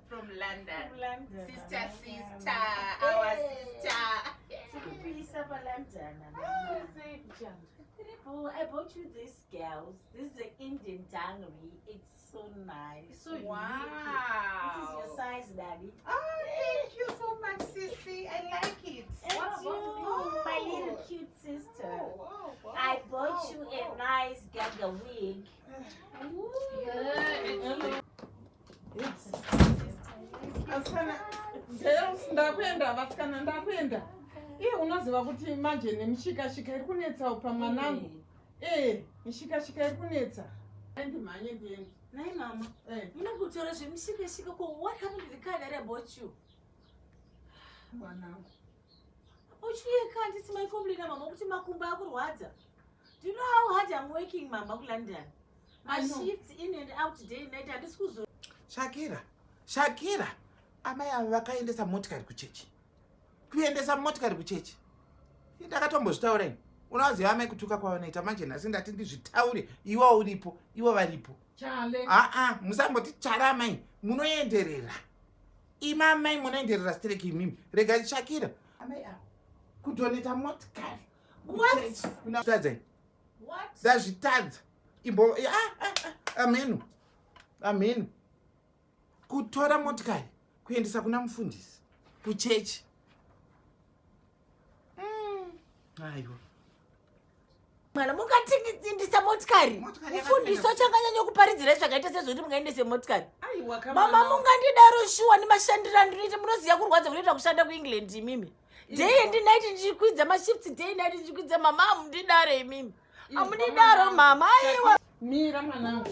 From London. Sister, Our our sister. Oh, I bought you these girls. This is an Indian tangri. It's so nice. So Wow. This is your size, Daddy. Oh, thank you so much, Sissy. I like it. What's you? My little cute sister. Wow. I bought you a nice gaga wig. Ndakwenda unoziva kuti manje nemishikashika iri kunetsa upa mwanangu. Mishikashika iri kunetsa. Ndimhanye ndiende. Nai mama. Munokutora zvemishikashika ko what happened to the car that I bought you? Mwanangu. Uchiye kanti simaicomplaina mama kuti makumbo akurwadza. Do you know how hard I'm working mama ku London? My shifts in and out day and night handisi kuzo. Shakira. Amai ava vakaendesa motikari kuchechi. Kuendesa motikari kuchechi. Ndakatombozvitaura ini. Unoziva amai kutuka kwavanoita manje nhasi ndati ndizvitaure iwo uripo iwo varipo. Chale. Musamboti chale amai. Munoenderera. Ima amai munoenderera stereki imimi. Rega Shakira. Amai ava kudoneta motikari. What? Unatadza. What? Zvazvitadza. Imbo amenu. Kutora motikari kuendesa kuna mufundisi kuchechi. Aiwa. Mwana mungatindisa motikari. Mufundisi achanganyanya kuparidzira zvakaita sezvoti mungaendese motikari. Mama mungandidaro shuwa nemashandiro andinoita munoziva kurwadza kunoita kushanda kuEngland imimi. Day and night ndichikwidza mashifts day and night ndichikwidza mama amundidare imimi. Amundidaro mama aiwa. Mira mwanangu.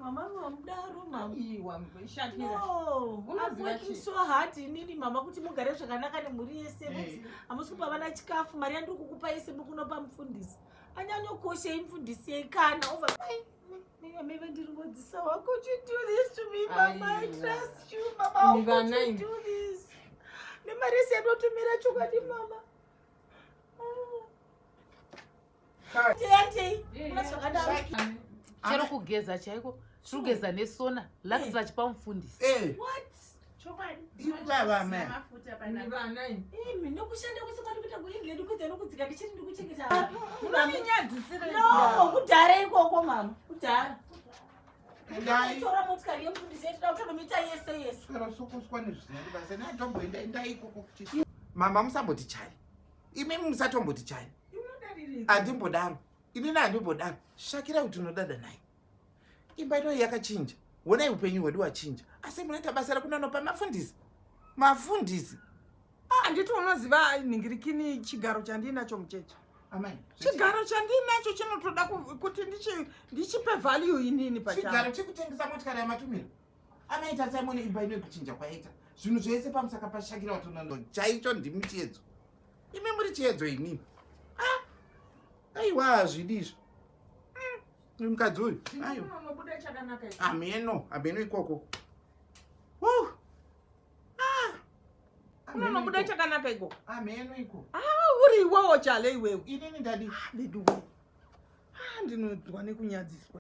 Mama amudaro mama. Iwa Shakira. No, I'm working so hard inini mama kuti mugare zvakanaka nemhuri yese. Hamusi kupa vana chikafu, mari yandiri kukupa yese mukunopa mufundisi. Anyanyokoshei mufundisi yeikana over. Maybe ndiri ngodzisa. How could you do this to me, mama? I trust you, mama. How could you do this? Nemari yese yanotumira chokwadi mama. Chero kugeza chaiko, kugeza nesona, lakisa chipa mufundisi. What? Ibaba amai. Nokushanda kusikati kuita kuEngland kuita nokudzika ndichiri ndikuchengeta. Munonyadzisira. No, kudhara ikoko mama. Kudhara. Ndai. Tora motikari yemufundisi yetu dautonomita yese. Sara sokuswa nezvinenge basa ndatomboenda ndaikoko kuchechi. Mama musamboti chai. Imimi musatomboti chai. Andimbodaro. Inini andimbodaro. Shakira kuti unodada naye. Imba ino yakachinja. Wonai upenyu hwedu wachinja. Asi munoita basa rekunonopa mafundisi. Anditi unoziva ningirikini chigaro chandinacho muchechi. Amai. Chigaro chandinacho chinotoda kuti ndichipe value inini pachacho. Chigaro chekutengesa motikari yamatumira. Amai tatsaimone imba ino yekuchinja kwaita. Zvinhu zvese pamusaka pashakira kuti unondo chaicho ndimi chiedzo. Imi muri chiedzo inini. Aiwa zvidizvo. Mukadzi uyu. Unobuda chakanaka ichi. Ameno ikoko. Unobuda chakanaka ikoko. Ameno ikoko. Uri iwewo chale iwewe. Inini ndadi. Ndiduwe. Ndinodwa nekunyadziswa.